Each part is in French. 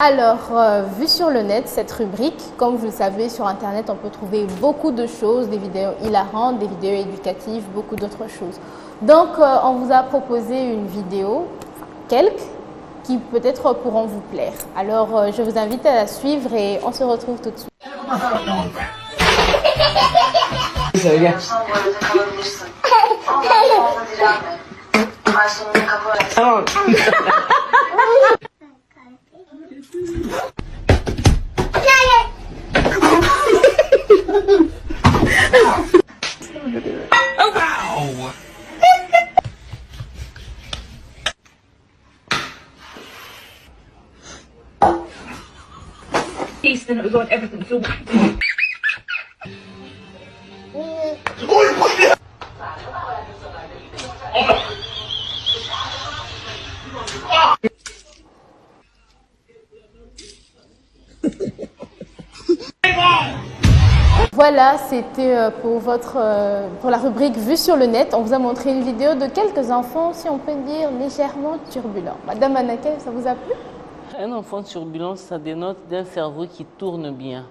Alors, vu sur le net, cette rubrique, comme vous le savez, sur Internet, on peut trouver beaucoup de choses, des vidéos hilarantes, des vidéos éducatives, beaucoup d'autres choses. Donc, on vous a proposé une vidéo, quelques, qui peut-être pourront vous plaire. Alors, je vous invite à la suivre et on se retrouve tout de suite. Söyle. Tamam. Easton, it was on everything. So Voilà, c'était pour la rubrique Vue sur le net. On vous a montré une vidéo de quelques enfants, si on peut dire, légèrement turbulents. Madame Anakel, ça vous a plu? Un enfant turbulent, ça dénote d'un cerveau qui tourne bien.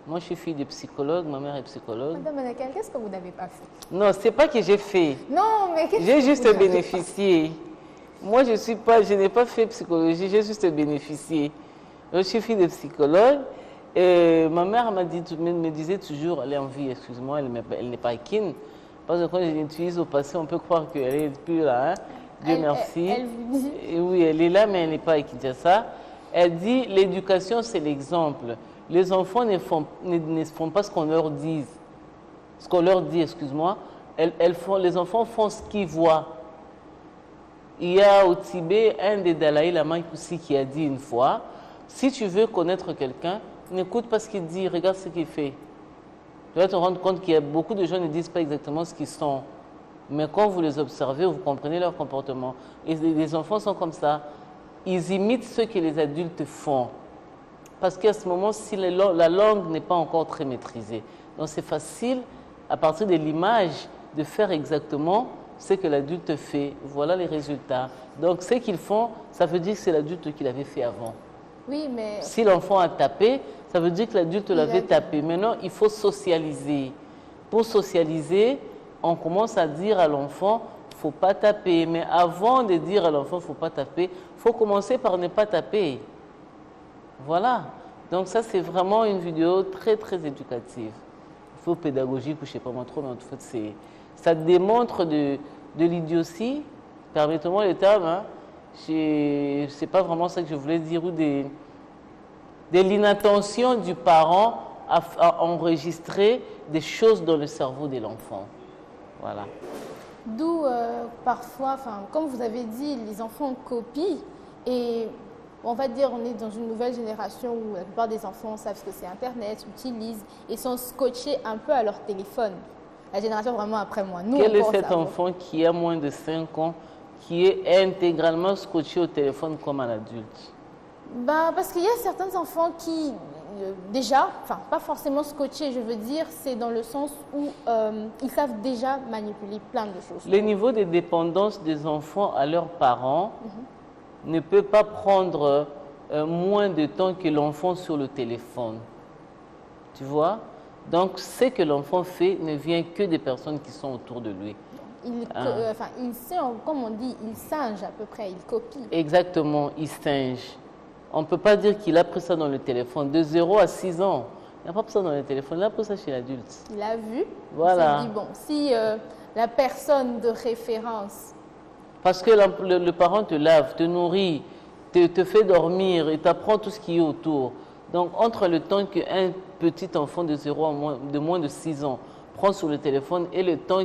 Moi, je suis fille de psychologue, ma mère est psychologue. Madame Anakel, qu'est-ce que vous n'avez pas fait? Non, c'est pas que j'ai fait. Non, mais qu'est-ce J'ai que juste vous avez bénéficié. Moi, je n'ai pas fait psychologie, j'ai juste bénéficié. Je suis fille de psychologue. Et ma mère me disait toujours, elle est en vie, excuse-moi, elle n'est pas kin. Parce que quand je l'utilise au passé, on peut croire qu'elle n'est plus là. Hein. Dieu merci. Elle vous dit... Et oui, elle est là, mais elle n'est pas à Kinshasa. Elle dit, l'éducation, c'est l'exemple. Les enfants ne font pas ce qu'on leur dit. Ce qu'on leur dit, excuse-moi. Les enfants font ce qu'ils voient. Il y a au Tibet un des Dalai Lama aussi qui a dit une fois, si tu veux connaître quelqu'un, n'écoute pas ce qu'il dit, regarde ce qu'il fait. Tu vas te rendre compte qu'il y a beaucoup de gens qui ne disent pas exactement ce qu'ils sont. Mais quand vous les observez, vous comprenez leur comportement. Et les enfants sont comme ça. Ils imitent ce que les adultes font. Parce qu'à ce moment, si la langue n'est pas encore très maîtrisée. Donc c'est facile, à partir de l'image, de faire exactement ce que l'adulte fait. Voilà les résultats. Donc ce qu'ils font, ça veut dire que c'est l'adulte qui l'avait fait avant. Oui, mais... Si l'enfant a tapé, ça veut dire que l'adulte l'avait tapé. Maintenant, il faut socialiser. Pour socialiser, on commence à dire à l'enfant, il ne faut pas taper. Mais avant de dire à l'enfant, il ne faut pas taper, il faut commencer par ne pas taper. Voilà. Donc ça, c'est vraiment une vidéo très, très éducative. Il faut pédagogique, ou je ne sais pas moi trop, mais en tout cas, ça démontre de l'idiotie, permettez-moi le terme, hein. C'est pas vraiment ça que je voulais dire, ou de l'inattention du parent à enregistrer des choses dans le cerveau de l'enfant. Voilà. D'où parfois, comme vous avez dit, les enfants copient et on va dire on est dans une nouvelle génération où la plupart des enfants savent ce que c'est Internet, utilisent et sont scotchés un peu à leur téléphone. La génération vraiment après moi. Nous, quel est cet enfant qui a moins de 5 ans qui est intégralement scotché au téléphone comme un adulte? Parce qu'il y a certains enfants qui, déjà, pas forcément scotchés, je veux dire, c'est dans le sens où ils savent déjà manipuler plein de choses. Le niveau de dépendance des enfants à leurs parents ne peut pas prendre moins de temps que l'enfant sur le téléphone. Tu vois? Donc, ce que l'enfant fait ne vient que des personnes qui sont autour de lui. Il sait, comme on dit, il singe à peu près, il copie. Exactement, il singe. On ne peut pas dire qu'il a pris ça dans le téléphone. De 0 à 6 ans, il n'a pas pris ça dans le téléphone, il a pris ça chez l'adulte. Il a vu, voilà. Il s'est dit, bon, si la personne de référence... Parce que le parent te lave, te nourrit, te fait dormir et t'apprend tout ce qui est autour. Donc, entre le temps qu'un petit enfant de 0 à moins de 6 ans prend sur le téléphone et le temps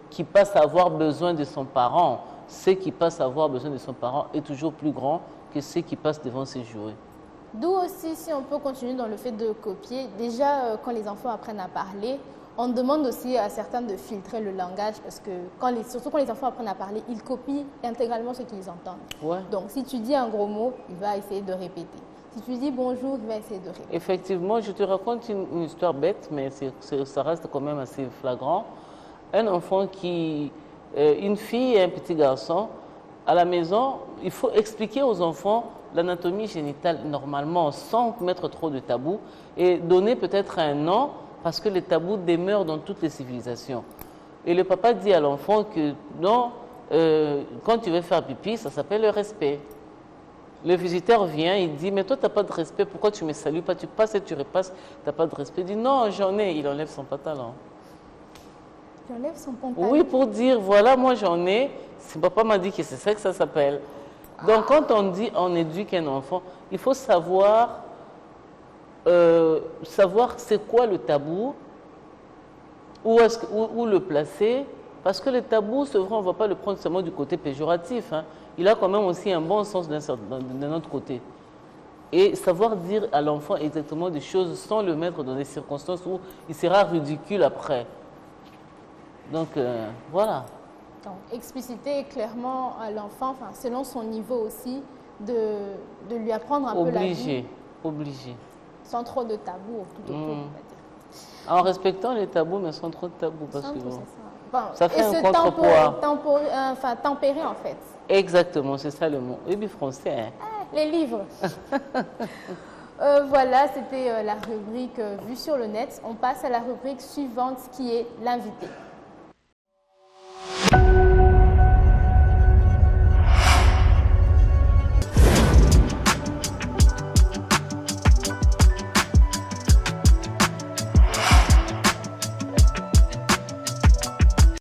qui passe à avoir besoin de son parent, ce qui passe à avoir besoin de son parent est toujours plus grand que ce qui passe devant ses jouets. D'où aussi, si on peut continuer dans le fait de copier, déjà quand les enfants apprennent à parler, on demande aussi à certains de filtrer le langage parce que surtout quand les enfants apprennent à parler, ils copient intégralement ce qu'ils entendent. Ouais. Donc si tu dis un gros mot, il va essayer de répéter. Si tu dis bonjour, il va essayer de répéter. Effectivement, je te raconte une histoire bête, mais ça reste quand même assez flagrant. Un enfant une fille et un petit garçon, à la maison, il faut expliquer aux enfants l'anatomie génitale normalement sans mettre trop de tabous et donner peut-être un nom parce que les tabous demeurent dans toutes les civilisations. Et le papa dit à l'enfant que non, quand tu veux faire pipi, ça s'appelle le respect. Le visiteur vient, il dit, mais toi, tu n'as pas de respect, pourquoi tu ne me salues pas? Tu passes et tu repasses, tu n'as pas de respect. Il dit, non, j'en ai. Il enlève son pantalon. Il enlève son pantalon? Oui, pour dire, voilà, moi j'en ai. Papa m'a dit que c'est ça que ça s'appelle. Donc, quand on dit on éduque un enfant, il faut savoir, c'est quoi le tabou, où le placer. Parce que le tabou, c'est vrai, on ne va pas le prendre seulement du côté péjoratif. Hein. Il a quand même aussi un bon sens d'un autre côté. Et savoir dire à l'enfant exactement des choses sans le mettre dans des circonstances où il sera ridicule après. Donc, voilà. Donc, expliciter clairement à l'enfant, enfin, selon son niveau aussi, de lui apprendre un peu la vie. Obligé. Sans trop de tabous tout autour, on va dire. En respectant les tabous, mais sans trop de tabous. Parce que bon, ça fait un contrepoids. Tempérer en fait. Exactement, c'est ça le mot. Et puis français. Hein. Les livres. Voilà, c'était la rubrique Vue sur le net. On passe à la rubrique suivante qui est l'invité.